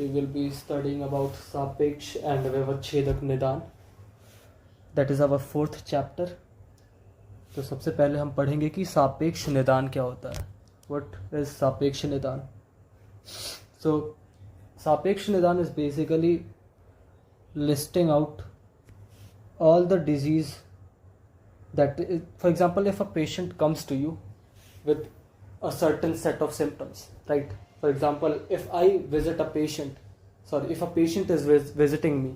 we will be studying about सापेक्ष and व्यवच्छेदक निदान. That is our fourth chapter. तो सबसे पहले हम पढ़ेंगे कि सापेक्ष निदान क्या होता है. What is सापेक्ष निदान? So सापेक्ष निदान is basically listing out all the disease that is, for example, if a patient comes to you with a certain set of symptoms, right? For example, if a patient is visiting me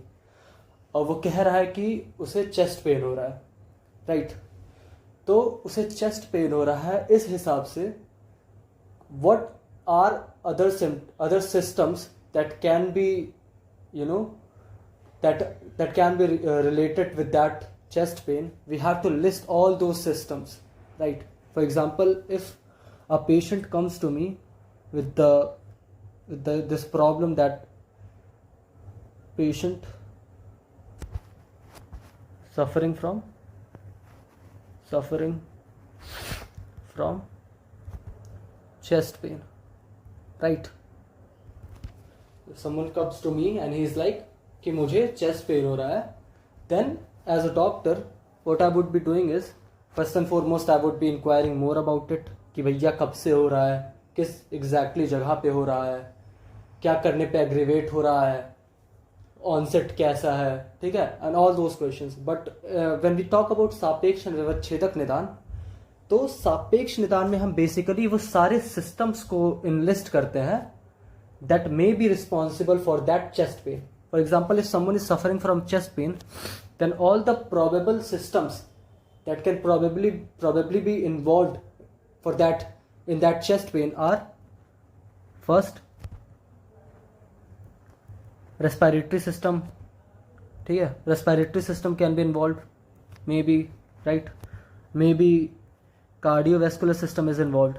और वो कह रहा है कि उसे chest pain हो रहा है, राइट? तो उसे चेस्ट पेन हो रहा है, इस हिसाब से what are other systems that can be, you know, that can be related with that chest pain. We have to list all those systems, right? For example, if a patient comes to me with this problem, that patient suffering from chest pain, right? If someone comes to me and he is like कि मुझे chest pain हो रहा है, then as a doctor what I would be doing is, first and foremost I would be inquiring more about it कि भैया कब से हो रहा है, किस exactly जगह पे हो रहा है, क्या करने पे aggravate हो रहा है, onset कैसा है, ठीक है, and all those questions. But when we talk about सापेक्ष and व्यवच्छेदक निदान, तो सापेक्ष निदान में हम बेसिकली वो सारे सिस्टम्स को इनलिस्ट करते हैं that may be responsible for that chest pain. For example, if someone is suffering from chest pain, then all the probable systems that can probably be involved for that in that chest pain are, first, respiratory system. ठीक है, respiratory system can be involved, maybe, right? Maybe cardiovascular system is involved,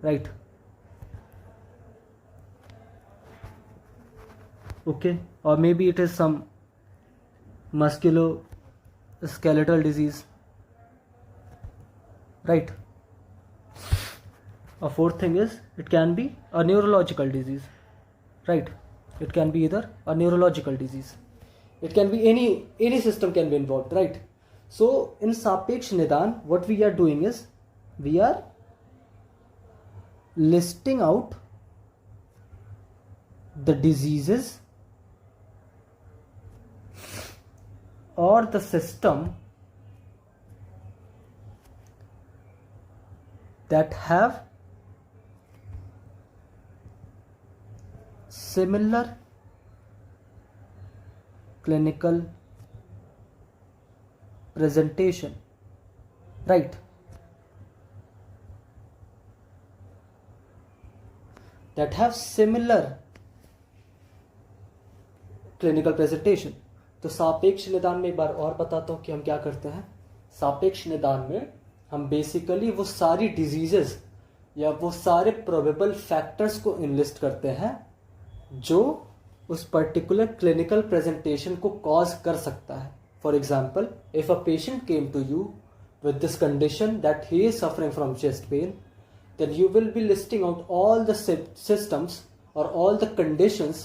right? Okay, or maybe it is some musculoskeletal disease, right? A fourth thing is it can be a neurological disease, right? It can be either a neurological disease, it can be any system can be involved, right? So in सापेक्ष निदान what we are doing is we are listing out the diseases or the system that have similar clinical presentation, right? That have similar clinical presentation. तो सापेक्ष निदान में एक बार और बताता हूँ कि हम क्या करते हैं. सापेक्ष निदान में हम बेसिकली वो सारी डिजीजेस या वो सारे प्रोबेबल फैक्टर्स को इनलिस्ट करते हैं जो उस पर्टिकुलर क्लिनिकल प्रेजेंटेशन को कॉज कर सकता है. For example, if a patient came to you with this condition that he is suffering from chest pain, then you will be listing out all the systems or all the conditions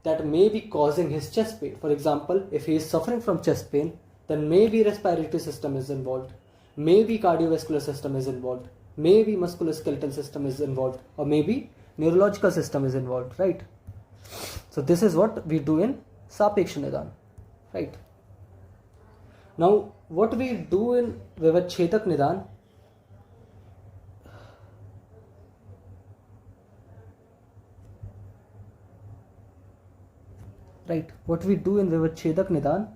that may be causing his chest pain. For example, if he is suffering from chest pain, then maybe respiratory system is involved, maybe cardiovascular system is involved, maybe musculoskeletal system is involved, or maybe neurological system is involved, right? So this is what we do in सापेक्ष निदान, right? Now what we do in व्यवच्छेदक निदान, right? What we do in व्यवच्छेदक निदान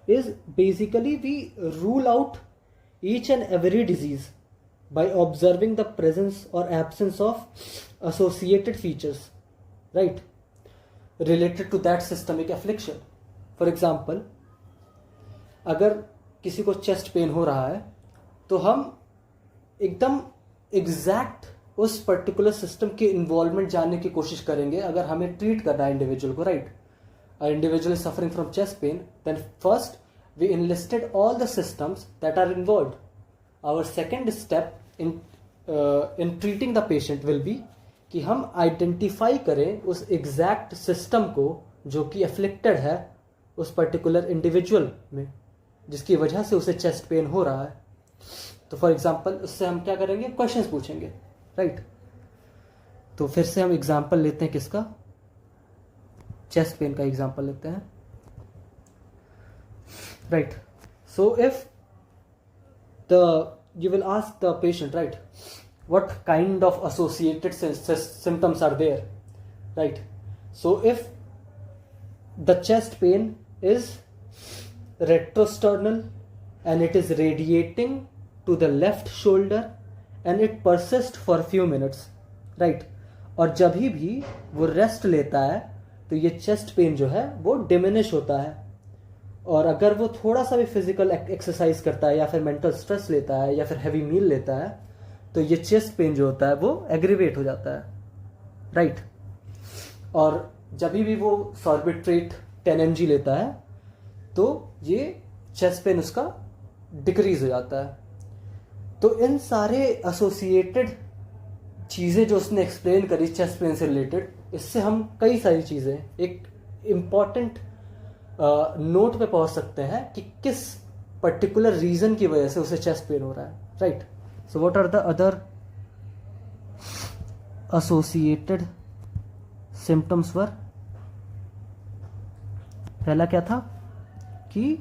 is basically we rule out each and every disease by observing the presence or absence of associated features, right, related to that systemic affliction. For example, अगर किसी को chest pain हो रहा है तो हम एकदम एग्जैक्ट उस पर्टिकुलर सिस्टम के इन्वॉल्वमेंट जानने की कोशिश करेंगे अगर हमें ट्रीट करना है इंडिविजुअल को, right? An individual is suffering from chest pain, then first we enlisted all the systems that are involved. Our second step in treating the patient will be कि हम आइडेंटिफाई करें उस एग्जैक्ट सिस्टम को जो कि afflicted है उस particular individual में, जिसकी वजह से उसे चेस्ट पेन हो रहा है। तो फॉर एग्जांपल उससे हम क्या करेंगे, क्वेश्चंस पूछेंगे, राइट। तो फिर से हम एग्जांपल लेते हैं किसका, चेस्ट पेन का एग्जांपल लेते हैं, right. So if you will ask the patient, right, what kind of associated symptoms are there, right? So if the chest pain is retrosternal and it is radiating to the left shoulder and it persists for a few minutes, right, और जब भी वो rest लेता है तो ये chest pain जो है वो डिमिनिश होता है, और अगर वो थोड़ा सा भी फिजिकल एक्सरसाइज करता है या फिर मेंटल स्ट्रेस लेता है या फिर हैवी मील लेता है तो ये चेस्ट पेन जो होता है वो एग्रीवेट हो जाता है, राइट। और जब भी वो सॉर्बिट्रेट 10 mg लेता है तो ये चेस्ट पेन उसका डिक्रीज हो जाता है। तो इन सारे एसोसिएटेड चीज़ें जो उसने एक्सप्लेन करी चेस्ट पेन से रिलेटेड, इससे हम कई सारी चीज़ें एक इम्पॉर्टेंट नोट पे पहुंच सकते हैं कि किस पर्टिकुलर रीजन की वजह से उसे चेस्ट पेन हो रहा है, right. So what are the other associated symptoms were, पहला क्या था कि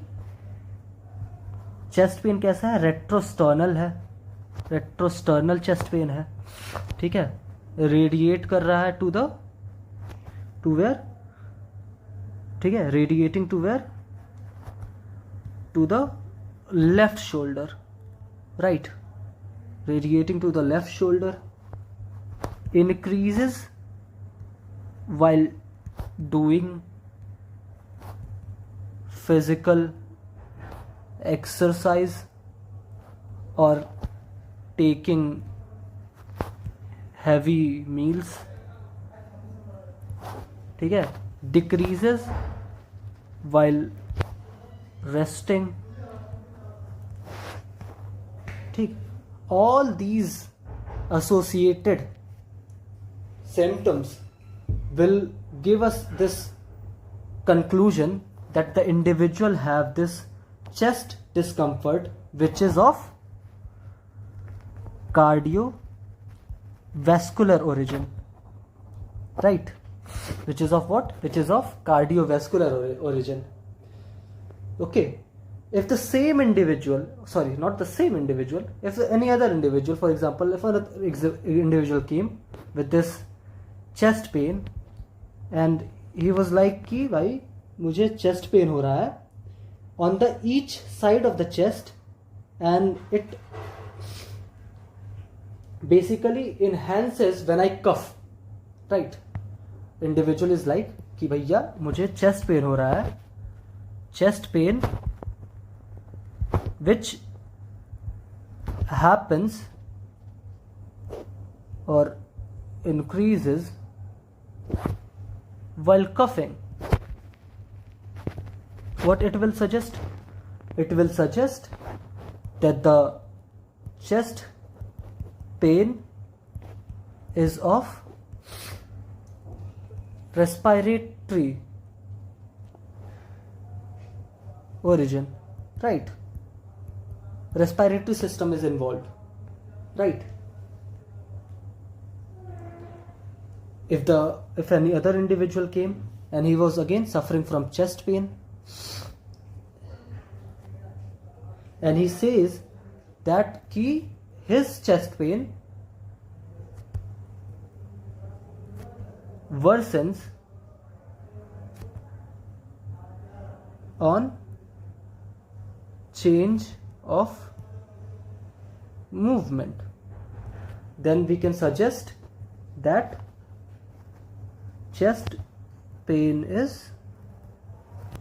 चेस्ट पेन कैसा है, रेट्रोस्टर्नल है, रेट्रोस्टर्नल चेस्ट पेन है, ठीक है, रेडिएट कर रहा है टू वेयर, ठीक है, radiating to where, to the left shoulder, right, radiating to the left shoulder, increases while doing physical exercise or taking heavy meals, ठीक है, decreases while resting, ठीक। all these associated symptoms will give us this conclusion that the individual have this chest discomfort which is of cardiovascular origin, right, which is of what, which is of cardiovascular origin, okay। If the same individual, sorry, not the same individual, if any other individual, for example, if another individual came with this chest pain and he was like कि भाई मुझे chest pain हो रहा है on the each side of the chest and it basically enhances when I cough, right। individual is like कि भैया मुझे chest pain हो रहा है, chest pain which happens or increases while coughing. What it will suggest? It will suggest that the chest pain is of respiratory origin, right? Respiratory system is involved, right? If any other individual came and he was again suffering from chest pain and he says that his chest pain worsens on change of movement, then we can suggest that chest pain is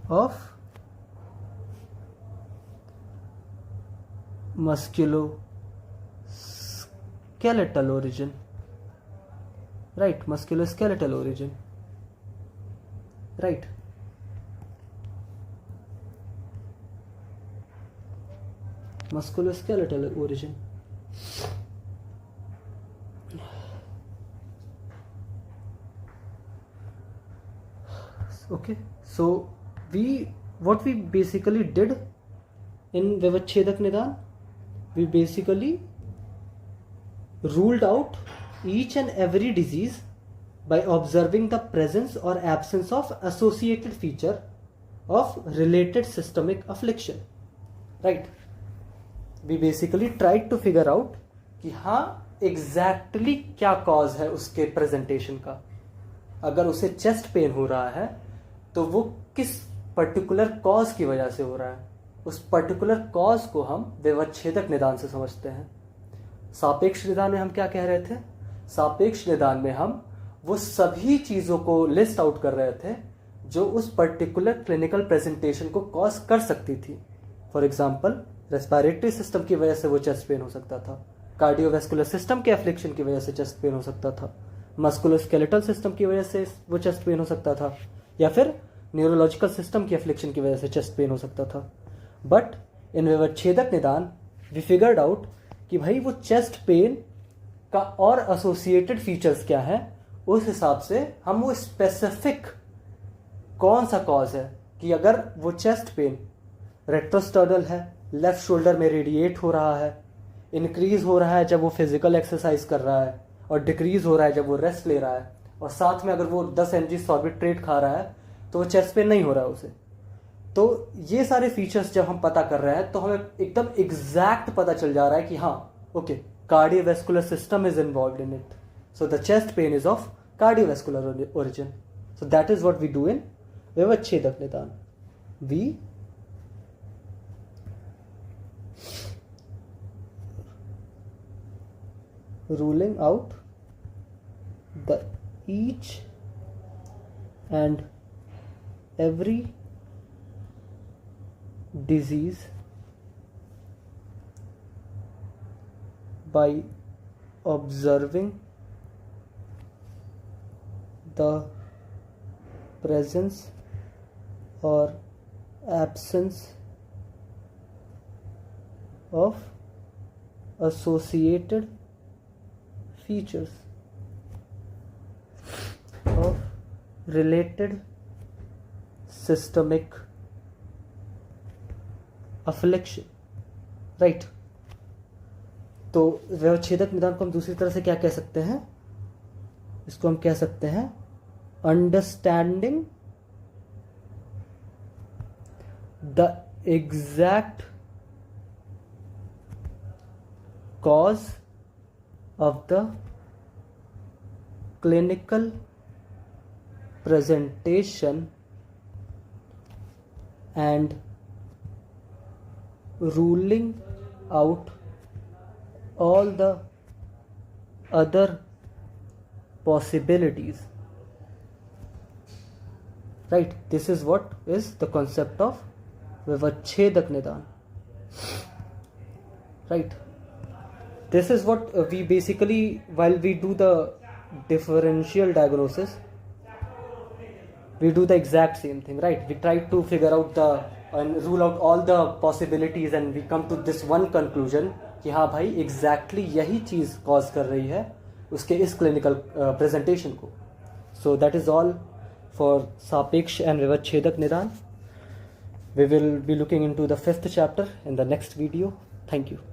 of musculoskeletal origin, right, musculoskeletal origin, right। musculoskeletal origin, Okay, so what we basically did in Vyavachchedak Nidan, we basically ruled out each and every disease by observing the presence or absence of associated feature of related systemic affliction, right? We basically tried to figure out कि हाँ exactly क्या cause है उसके presentation का. अगर उसे chest pain हो रहा है तो वो किस पर्टिकुलर कॉज की वजह से हो रहा है, उस पर्टिकुलर कॉज को हम व्यवच्छेदक निदान से समझते हैं. सापेक्ष निदान में हम क्या कह रहे थे? सापेक्ष निदान में हम वो सभी चीज़ों को लिस्ट आउट कर रहे थे जो उस पर्टिकुलर क्लिनिकल प्रेजेंटेशन को कॉज कर सकती थी. फॉर एग्जाम्पल, रेस्पिरेटरी सिस्टम की वजह से वो चेस्ट पेन हो सकता था, कार्डियोवैस्कुलर सिस्टम के एफ्लिक्शन की वजह से चेस्ट पेन हो सकता था, मस्कुलोस्केलेटल सिस्टम की वजह से वो चेस्ट पेन हो सकता था, या फिर न्यूरोलॉजिकल सिस्टम की एफ्लिक्शन की वजह से चेस्ट पेन हो सकता था. बट इन व्यवच्छेदक निदान वी फिगर्ड आउट कि भाई वो चेस्ट पेन का और एसोसिएटेड फीचर्स क्या है, उस हिसाब से हम वो स्पेसिफिक कौन सा कॉज है कि अगर वो चेस्ट पेन रेट्रोस्टर्नल है, लेफ्ट शोल्डर में रेडिएट हो रहा है, इंक्रीज हो रहा है जब वो फिजिकल एक्सरसाइज कर रहा है और डिक्रीज हो रहा है जब वो रेस्ट ले रहा है, और साथ में अगर वो 10 mg सॉर्बिट्रेट खा रहा है तो वो चेस्ट पेन नहीं हो रहा है उसे. तो ये सारे फीचर्स जब हम पता कर रहे हैं तो हमें एकदम एग्जैक्ट पता चल जा रहा है कि हाँ okay, cardiovascular system is involved in it, so the chest pain is of cardiovascular origin. So that is what we do in व्यवच्छेदक निदान. We ruling out the each and every disease by observing the presence or absence of associated features of related systemic affliction, right? तो व्यवच्छेदक निदान को हम दूसरी तरह से क्या कह सकते हैं? इसको हम कह सकते हैं understanding the exact cause of the clinical presentation and ruling out all the other possibilities, right? This is what is the concept of Vyavachchedak Nidan, right? This is what we basically, while we do the differential diagnosis, we do the exact same thing, right? We try to figure out and rule out all the possibilities and we come to this one conclusion कि हाँ भाई exactly यही चीज़ cause कर रही है उसके इस clinical presentation को. So that is all for सापेक्ष and व्यवच्छेदक निदान. We will be looking into the 5th chapter in the next video. Thank you.